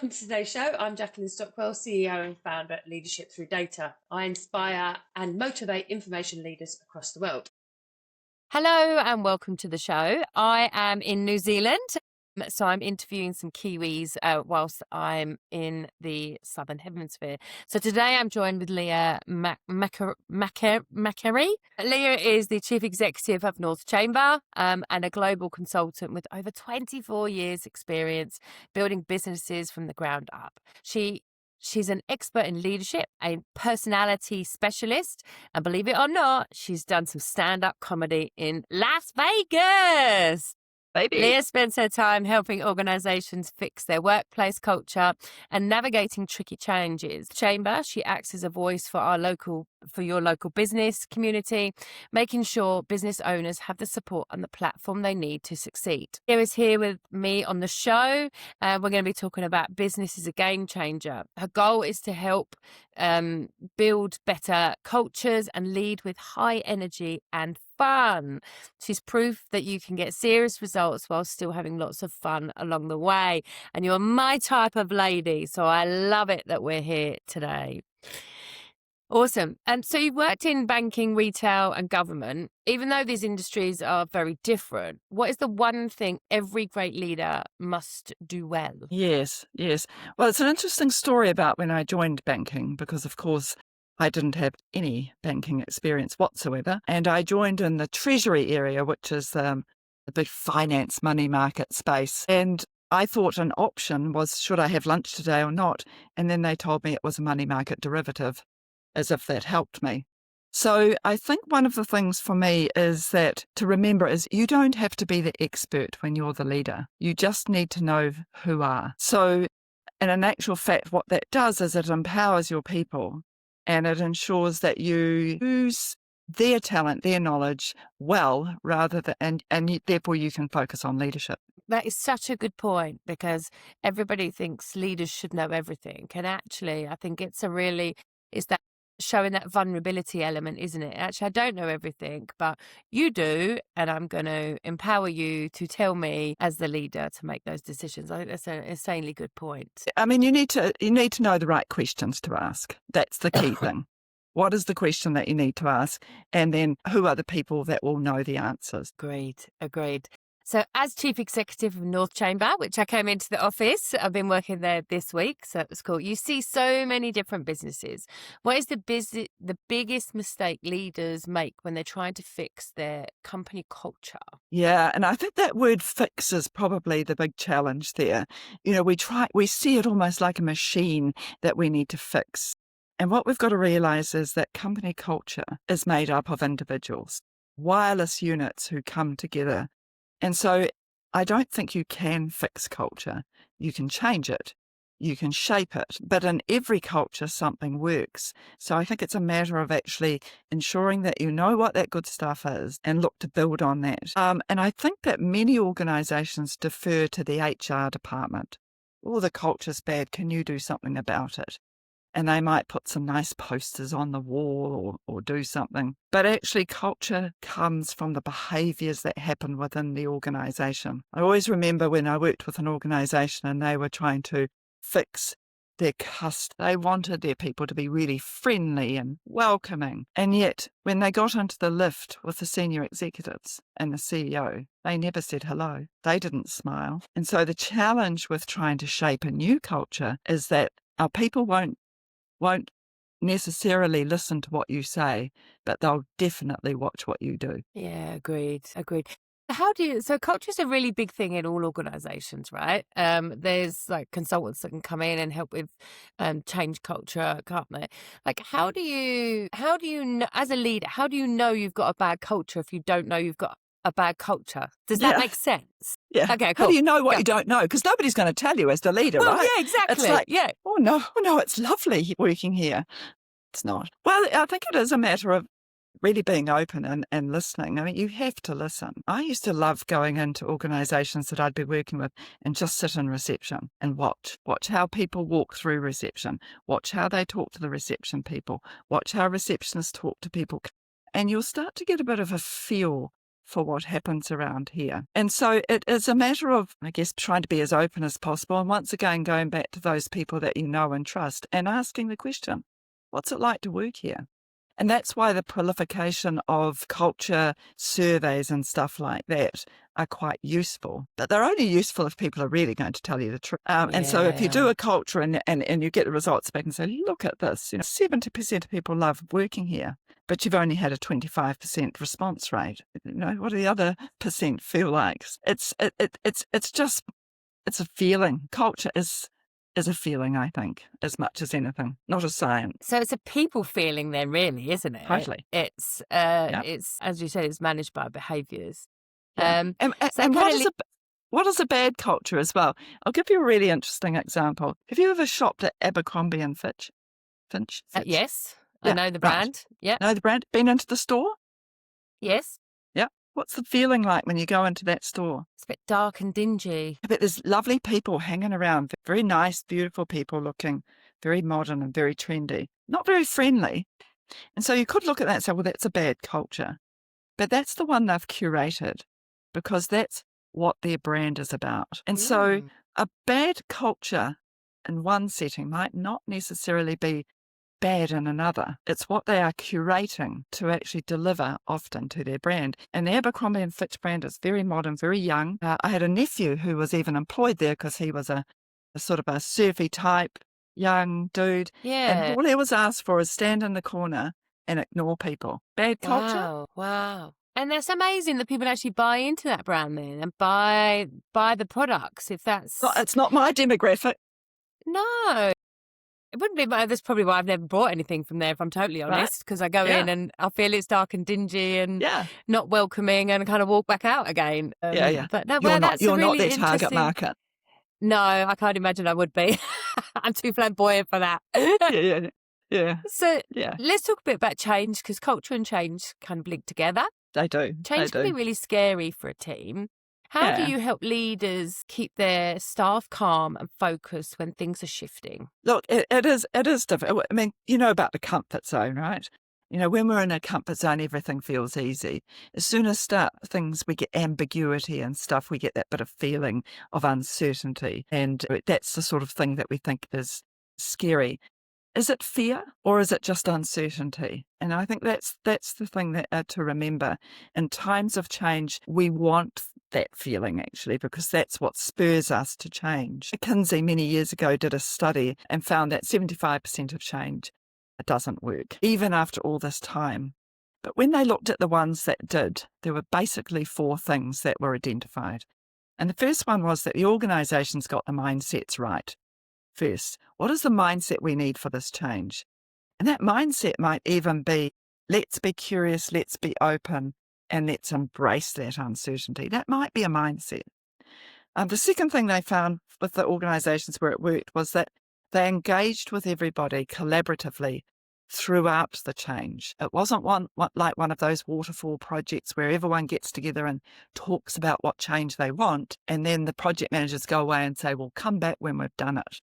welcome to today's show. I'm Jacqueline Stockwell, CEO and founder at Leadership Through Data. I inspire and motivate information leaders across the world. Hello and welcome to the show. I am in New Zealand, so I'm interviewing some Kiwis whilst I'm in the Southern Hemisphere. So today I'm joined with Leah McKerrow. Leah is the Chief Executive of North Chamber and a global consultant with over 24 years experience building businesses from the ground up. She's an expert in leadership, a personality specialist, and believe it or not, she's done some stand-up comedy in Las Vegas. Baby. Leah spends her time helping organisations fix their workplace culture and navigating tricky challenges. Chamber, she acts as a voice for your local business community, making sure business owners have the support and the platform they need to succeed. Leah is here with me on the show. We're going to be talking about business as a game changer. Her goal is to help build better cultures and lead with high energy and fun. She's proof that you can get serious results while still having lots of fun along the way. And you're my type of lady, so I love it that we're here today. Awesome. So you've worked in banking, retail and government. Even though these industries are very different, what is the one thing every great leader must do well? Yes. Well, it's an interesting story about when I joined banking because, of course, I didn't have any banking experience whatsoever. And I joined in the treasury area, which is the big finance money market space. And I thought an option was, should I have lunch today or not? And then they told me it was a money market derivative, as if that helped me. So I think one of the things for me is that to remember is you don't have to be the expert when you're the leader. You just need to know who are. So in actual fact, what that does is it empowers your people and it ensures that you use their talent, their knowledge well, rather than, and therefore you can focus on leadership. That is such a good point because everybody thinks leaders should know everything. And actually, I think it's that showing that vulnerability element, isn't it? Actually, I don't know everything, but you do, and I'm going to empower you to tell me as the leader to make those decisions. I think that's an insanely good point. I mean, you need to know the right questions to ask. That's the key thing. What is the question that you need to ask? And then who are the people that will know the answers? Agreed. So as Chief Executive of North Chamber, which I came into the office, I've been working there this week, so it was cool. You see so many different businesses. What is the biggest mistake leaders make when they're trying to fix their company culture? Yeah, and I think that word fix is probably the big challenge there. You know, we see it almost like a machine that we need to fix. And what we've got to realize is that company culture is made up of individuals, wireless units who come together. And so I don't think you can fix culture. You can change it. You can shape it. But in every culture, something works. So I think it's a matter of actually ensuring that you know what that good stuff is and look to build on that. And I think that many organizations defer to the HR department. Oh, the culture's bad. Can you do something about it? And they might put some nice posters on the wall or do something. But actually, culture comes from the behaviours that happen within the organisation. I always remember when I worked with an organisation and they were trying to fix their They wanted their people to be really friendly and welcoming. And yet, when they got into the lift with the senior executives and the CEO, they never said hello. They didn't smile. And so the challenge with trying to shape a new culture is that our people won't necessarily listen to what you say, but they'll definitely watch what you do. Yeah, agreed. So culture is a really big thing in all organizations, right? There's like consultants that can come in and help with change culture, can't they? Like, how do you know, as a leader, how do you know you've got a bad culture if you don't know you've got a bad culture? Does that make sense? Yeah. Okay, cool. How do you know what you don't know? Because nobody's going to tell you as the leader, Well, right? yeah, exactly. It's like, yeah. oh no, it's lovely working here. It's not. Well, I think it is a matter of really being open and listening. I mean, you have to listen. I used to love going into organisations that I'd be working with and just sit in reception and watch how people walk through reception, watch how they talk to the reception people, watch how receptionists talk to people. And you'll start to get a bit of a feel for what happens around here. And so it is a matter of, I guess, trying to be as open as possible. And once again, going back to those people that you know and trust and asking the question, what's it like to work here? And that's why the proliferation of culture surveys and stuff like that are quite useful. But they're only useful if people are really going to tell you the truth. And so if you do a culture and you get the results back and say, look at this, 70% of people love working here, but you've only had a 25% response rate. What do the other percent feel like? It's a feeling. Culture is a feeling, I think, as much as anything, not a science. So it's a people feeling then, really, isn't it? Totally. It's, as you said, it's managed by behaviours. Yeah. And what is a bad culture as well? I'll give you a really interesting example. Have you ever shopped at Abercrombie and Fitch? Yes, Yeah, I know the right. brand. Yeah. Know the brand? Been into the store? Yes. Yeah. What's the feeling like when you go into that store? It's a bit dark and dingy. But there's lovely people hanging around, very nice, beautiful people looking very modern and very trendy, not very friendly. And so you could look at that and say, well, that's a bad culture. But that's the one they've curated because that's what their brand is about. And so a bad culture in one setting might not necessarily be bad in another. It's what they are curating to actually deliver often to their brand. And the Abercrombie and Fitch brand is very modern, very young. I had a nephew who was even employed there because he was a sort of a surfy type young dude. Yeah. And all he was asked for is stand in the corner and ignore people. Bad culture. Wow. And that's amazing that people actually buy into that brand then and buy the products. If that's It's not my demographic. No. It wouldn't be. That's probably why I've never bought anything from there, if I'm totally honest, because I go in and I feel it's dark and dingy and not welcoming and kind of walk back out again. But no, you're not their target market. No, I can't imagine I would be. I'm too flamboyant for that. Yeah. So let's talk a bit about change, because culture and change kind of link together. They do. Change can be really scary for a team. How do you help leaders keep their staff calm and focused when things are shifting? Look, it is difficult. I mean, you know about the comfort zone, right? When we're in a comfort zone, everything feels easy. As soon as we get ambiguity and stuff, we get that bit of feeling of uncertainty. And that's the sort of thing that we think is scary. Is it fear or is it just uncertainty? And I think that's the thing that to remember. In times of change, we want that feeling, actually, because that's what spurs us to change. McKinsey many years ago did a study and found that 75% of change doesn't work, even after all this time. But when they looked at the ones that did, there were basically 4 things that were identified. And the first one was that the organisation's got the mindsets right. First, what is the mindset we need for this change? And that mindset might even be, let's be curious, let's be open, and let's embrace that uncertainty. That might be a mindset. The second thing they found with the organisations where it worked was that they engaged with everybody collaboratively throughout the change. It wasn't like one of those waterfall projects where everyone gets together and talks about what change they want, and then the project managers go away and say, well, come back when we've done it.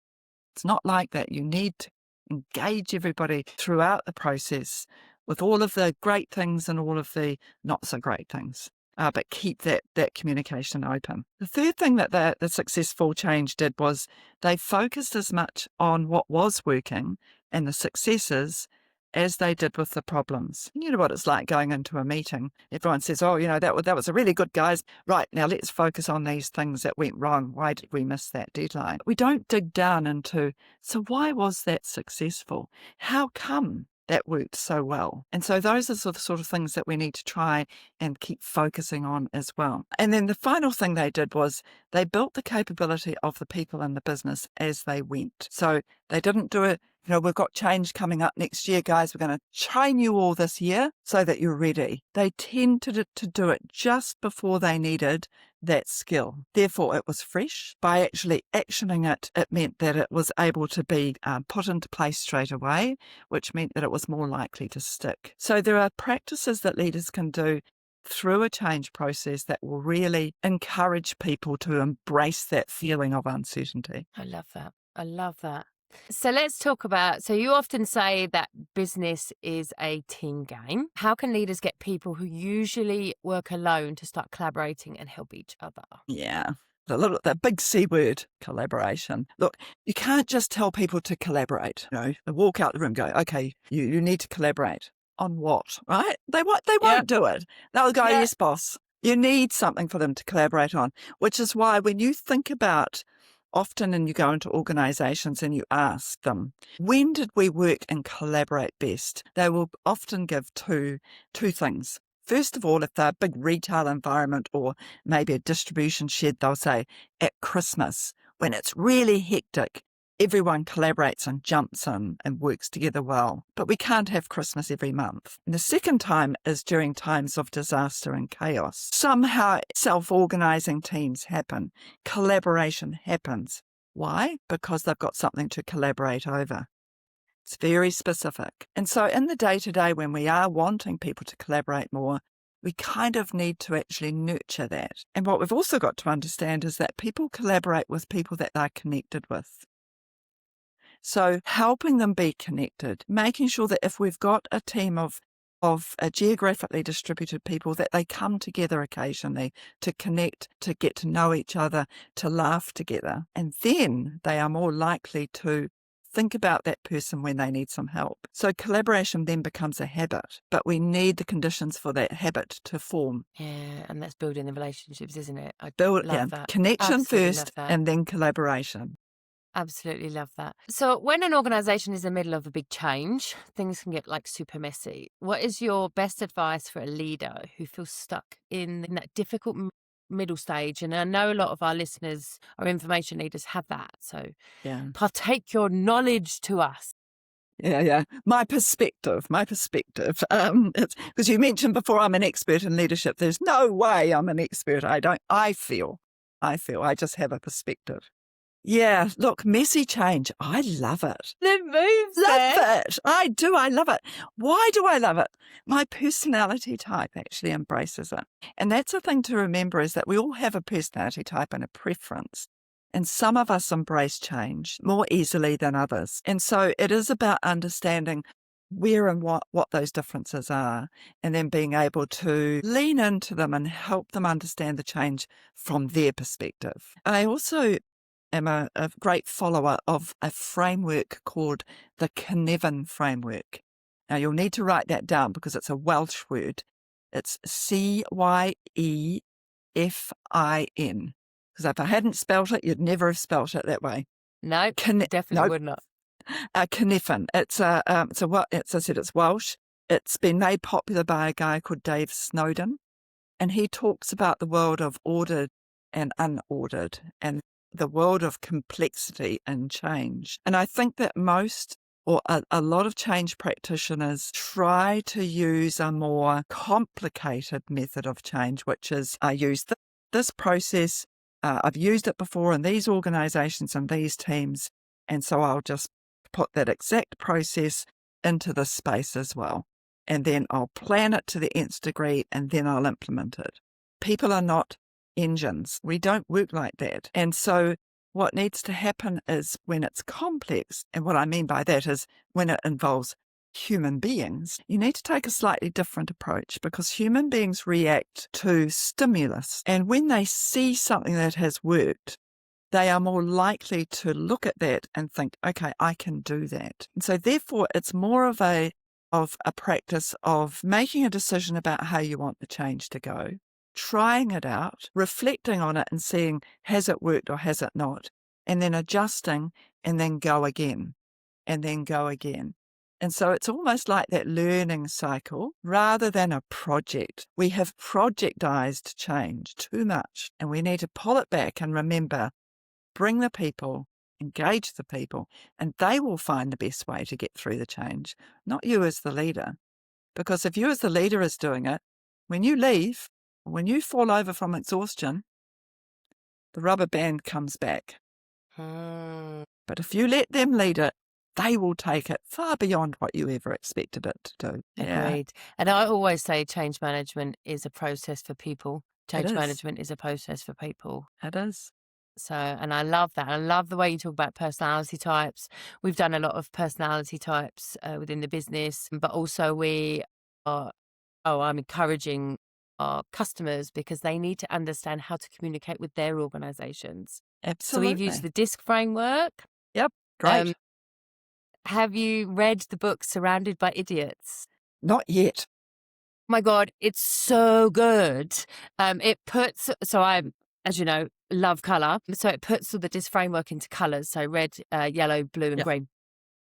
It's not like that. You need to engage everybody throughout the process with all of the great things and all of the not so great things, but keep that communication open. The third thing that the successful change did was they focused as much on what was working and the successes as they did with the problems. You know what it's like going into a meeting. Everyone says, oh, that was a really good, guys. Right, now let's focus on these things that went wrong. Why did we miss that deadline? We don't dig down into, so why was that successful? How come that worked so well? And so those are the sort of things that we need to try and keep focusing on as well. And then the final thing they did was they built the capability of the people in the business as they went. So they didn't do it, we've got change coming up next year, guys. We're going to train you all this year so that you're ready. They tended to do it just before they needed that skill. Therefore, it was fresh. By actually actioning it, it meant that it was able to be put into place straight away, which meant that it was more likely to stick. So there are practices that leaders can do through a change process that will really encourage people to embrace that feeling of uncertainty. I love that. So let's talk about, so you often say that business is a team game. How can leaders get people who usually work alone to start collaborating and help each other? Yeah. The big C word, collaboration. Look, you can't just tell people to collaborate. They walk out the room, go, okay, you need to collaborate on what, right? They won't do it. They'll go, yes, boss. You need something for them to collaborate on, which is why when you think about often and you go into organizations and you ask them, when did we work and collaborate best? They will often give two things. First of all, if they're a big retail environment or maybe a distribution shed, they'll say at Christmas, when it's really hectic, everyone collaborates and jumps in and works together well. But we can't have Christmas every month. And the second time is during times of disaster and chaos. Somehow self-organizing teams happen. Collaboration happens. Why? Because they've got something to collaborate over. It's very specific. And so in the day-to-day, when we are wanting people to collaborate more, we kind of need to actually nurture that. And what we've also got to understand is that people collaborate with people that they're connected with. So helping them be connected, making sure that if we've got a team of geographically distributed people, that they come together occasionally to connect, to get to know each other, to laugh together. And then they are more likely to think about that person when they need some help. So collaboration then becomes a habit, but we need the conditions for that habit to form. Yeah, and that's building the relationships, isn't it? I Love that. Connection Absolutely first love that. and then collaboration. Absolutely love that. So when an organization is in the middle of a big change, things can get super messy. What is your best advice for a leader who feels stuck in that difficult middle stage? And I know a lot of our listeners or information leaders have that. So partake your knowledge to us. Yeah. My perspective. It's because you mentioned before I'm an expert in leadership. There's no way I'm an expert. I feel I just have a perspective. Yeah, look, messy change. I love it. The moves Love it. I do. I love it. Why do I love it? My personality type actually embraces it. And that's the thing to remember, is that we all have a personality type and a preference. And some of us embrace change more easily than others. And so it is about understanding where and what those differences are, and then being able to lean into them and help them understand the change from their perspective. I also am a great follower of a framework called the Cynefin framework. Now, you'll need to write that down because it's a Welsh word. It's Cynefin. Because if I hadn't spelt it, you'd never have spelt it that way. No, definitely would not. Cynefin. It's it's Welsh. It's been made popular by a guy called Dave Snowden, and he talks about the world of ordered and unordered, and the world of complexity and change. And I think that a lot of change practitioners try to use a more complicated method of change, which is I use this process. I've used it before in these organizations and these teams, and so I'll just put that exact process into this space as well. And then I'll plan it to the nth degree, and then I'll implement it. People are not engines. We don't work like that. And so what needs to happen is when it's complex, and what I mean by that is when it involves human beings, you need to take a slightly different approach, because human beings react to stimulus. And when they see something that has worked, they are more likely to look at that and think, okay, I can do that. And so therefore, it's more of a practice of making a decision about how you want the change to go, trying it out, reflecting on it and seeing, has it worked or has it not? And then adjusting, and then go again, and then go again. And so it's almost like that learning cycle rather than a project. We have projectized change too much, and we need to pull it back and remember, bring the people, engage the people, and they will find the best way to get through the change, not you as the leader. Because if you as the leader is doing it, when you leave, when you fall over from exhaustion, the rubber band comes back. But if you let them lead it, they will take it far beyond what you ever expected it to do. Agreed. And I always say change management is a process for people. Change management is a process for people. It is. So, and I love that. I love the way you talk about personality types. We've done a lot of personality types within the business, but also we are, I'm encouraging our customers because they need to understand how to communicate with their organizations. So we've used Absolutely. the DISC framework. Yep. Great. Have you read the book Surrounded by Idiots? Not yet. My God, it's so good. It puts, so I, as you know, love color. So it puts all the DISC framework into colors. So red, yellow, blue, and Yeah. green.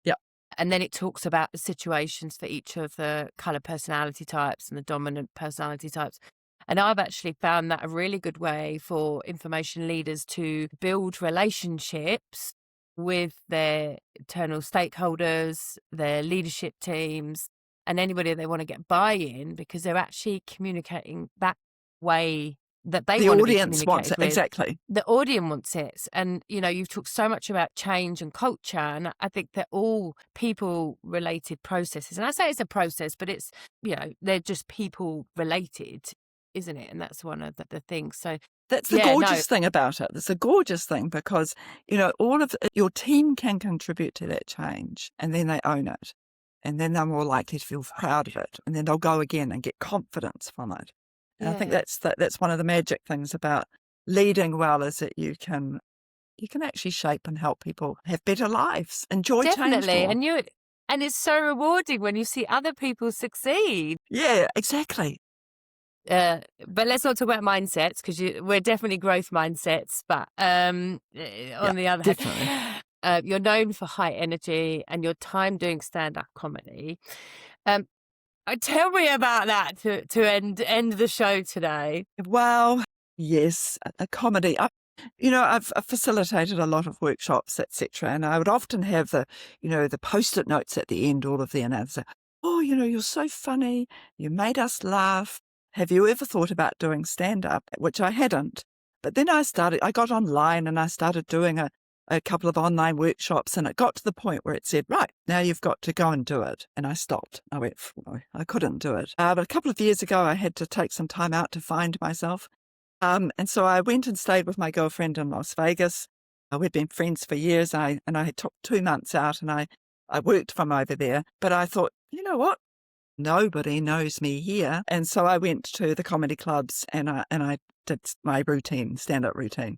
Yeah. And then it talks about the situations for each of the color personality types and the dominant personality types. And I've actually found that a really good way for information leaders to build relationships with their internal stakeholders, their leadership teams, and anybody they want to get buy-in, because they're actually communicating that way that they The want to be audience wants communicated it. with. Exactly. The audience wants it. And, you know, you've talked so much about change and culture, and I think they're all people-related processes. And I say it's a process, but it's, you know, they're just people-related, isn't it? And that's one of the things. So That's the yeah, gorgeous thing about it. It's a gorgeous thing because, you know, all of your team can contribute to that change and then they own it. And then they're more likely to feel proud of it. And then they'll go again and get confidence from it. And I think yeah. that's one of the magic things about leading well is that you can actually shape and help people have better lives, enjoy change Definitely. more. And it's so rewarding when you see other people succeed. Yeah, exactly. But let's not talk about mindsets, because we're definitely growth mindsets. But on the other definitely. hand, you're known for high energy and your time doing stand-up comedy. Tell me about that to end the show today. Well, yes, a comedy. I've facilitated a lot of workshops, etc., and I would often have the post-it notes at the end, all of the, and I'd say, "Oh, you're so funny. You made us laugh. Have you ever thought about doing stand-up?" Which I hadn't, but then I got online and I started doing a couple of online workshops, and it got to the point where it said, right, now you've got to go and do it. And I stopped. I went, no, I couldn't do it. But a couple of years ago, I had to take some time out to find myself. And so I went and stayed with my girlfriend in Las Vegas. We'd been friends for years, and I took 2 months out, and I worked from over there. But I thought, you know what? Nobody knows me here. And so I went to the comedy clubs, and I did my stand-up routine,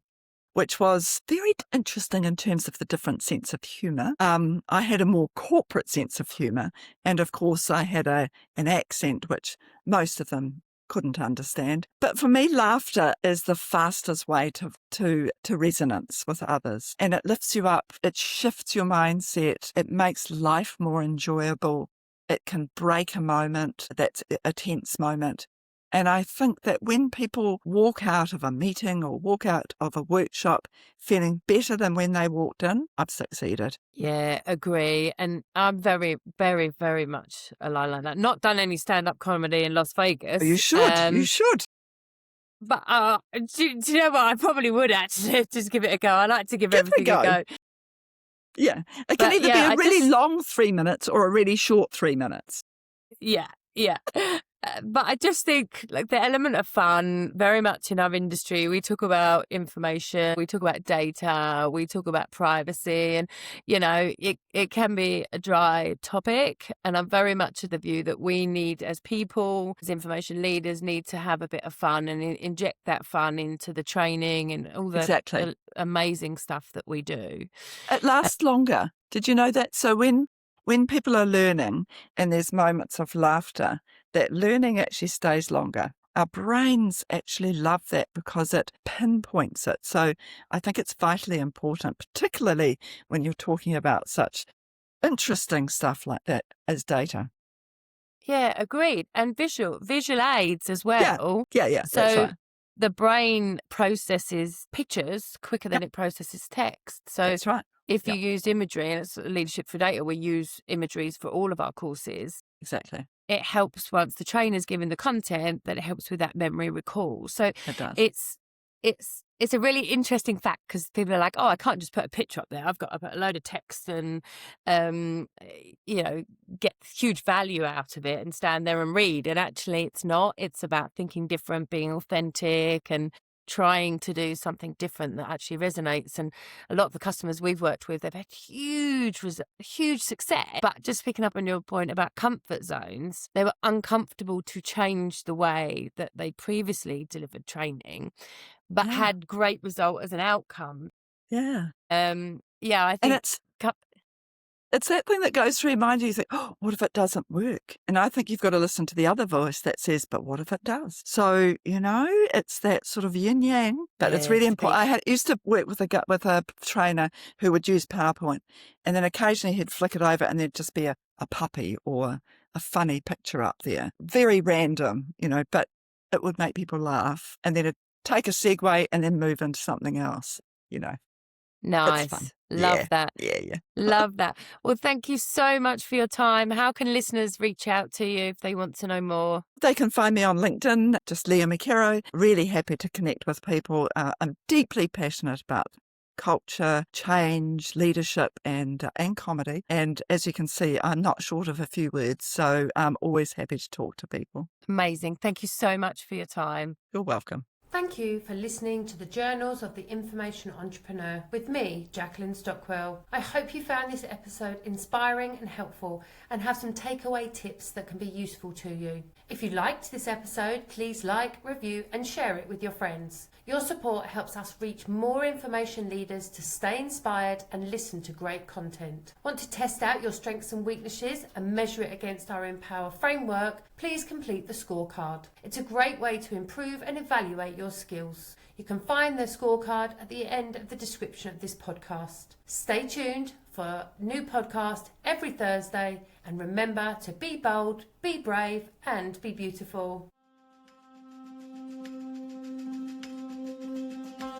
which was very interesting in terms of the different sense of humour. I had a more corporate sense of humour, and of course I had an accent which most of them couldn't understand. But for me, laughter is the fastest way to resonance with others, and it lifts you up. It shifts your mindset. It makes life more enjoyable. It can break a moment that's a tense moment. And I think that when people walk out of a meeting or walk out of a workshop feeling better than when they walked in, I've succeeded. Yeah, agree. And I'm very, very, very much aligned like that. Not done any stand-up comedy in Las Vegas. You should. You should. But do you know what? I probably would actually just give it a go. I like to give everything a go. Yeah. It can either be a really long 3 minutes or a really short 3 minutes. Yeah. But I just think like the element of fun, very much in our industry, we talk about information, we talk about data, we talk about privacy, and, it can be a dry topic. And I'm very much of the view that we need, as people, as information leaders, need to have a bit of fun and inject that fun into the training and all the amazing stuff that we do. It lasts longer. Did you know that? So when people are learning and there's moments of laughter, that learning actually stays longer. Our brains actually love that because it pinpoints it. So I think it's vitally important, particularly when you're talking about such interesting stuff like that as data. Yeah, agreed. And visual aids as well. Yeah. So that's right. the brain processes pictures quicker than it processes text. So that's right. If you use imagery, and it's Leadership for Data, we use imageries for all of our courses. Exactly. It helps once the trainer's given the content, that it helps with that memory recall. So it does. It's a really interesting fact, because people are like, oh, I can't just put a picture up there. I've got to put a load of text and, get huge value out of it and stand there and read. And actually it's not. It's about thinking different, being authentic, and trying to do something different that actually resonates. And a lot of the customers we've worked with, they've had huge success. But just picking up on your point about comfort zones, they were uncomfortable to change the way that they previously delivered training, but had great result as an outcome. Yeah. Yeah, I And think it's that thing that goes through your mind. You think, oh, what if it doesn't work? And I think you've got to listen to the other voice that says, but what if it does? So, it's that sort of yin yang, but it's really important. I used to work with a trainer who would use PowerPoint, and then occasionally he'd flick it over and there'd just be a puppy or a funny picture up there. Very random, but it would make people laugh. And then it'd take a segue and then move into something else, Nice. It's fun. Love that. Yeah. Love that. Well, thank you so much for your time. How can listeners reach out to you if they want to know more? They can find me on LinkedIn, just Leah McKerrow. Really happy to connect with people. I'm deeply passionate about culture, change, leadership, and comedy. And as you can see, I'm not short of a few words, so I'm always happy to talk to people. Amazing. Thank you so much for your time. You're welcome. Thank you for listening to the Journals of the Information Entrepreneur with me, Jacqueline Stockwell. I hope you found this episode inspiring and helpful and have some takeaway tips that can be useful to you. If you liked this episode, please like, review and share it with your friends. Your support helps us reach more information leaders to stay inspired and listen to great content. Want to test out your strengths and weaknesses and measure it against our Empower framework? Please complete the scorecard. It's a great way to improve and evaluate your skills. You can find the scorecard at the end of the description of this podcast. Stay tuned for a new podcast every Thursday, and remember to be bold, be brave and be beautiful.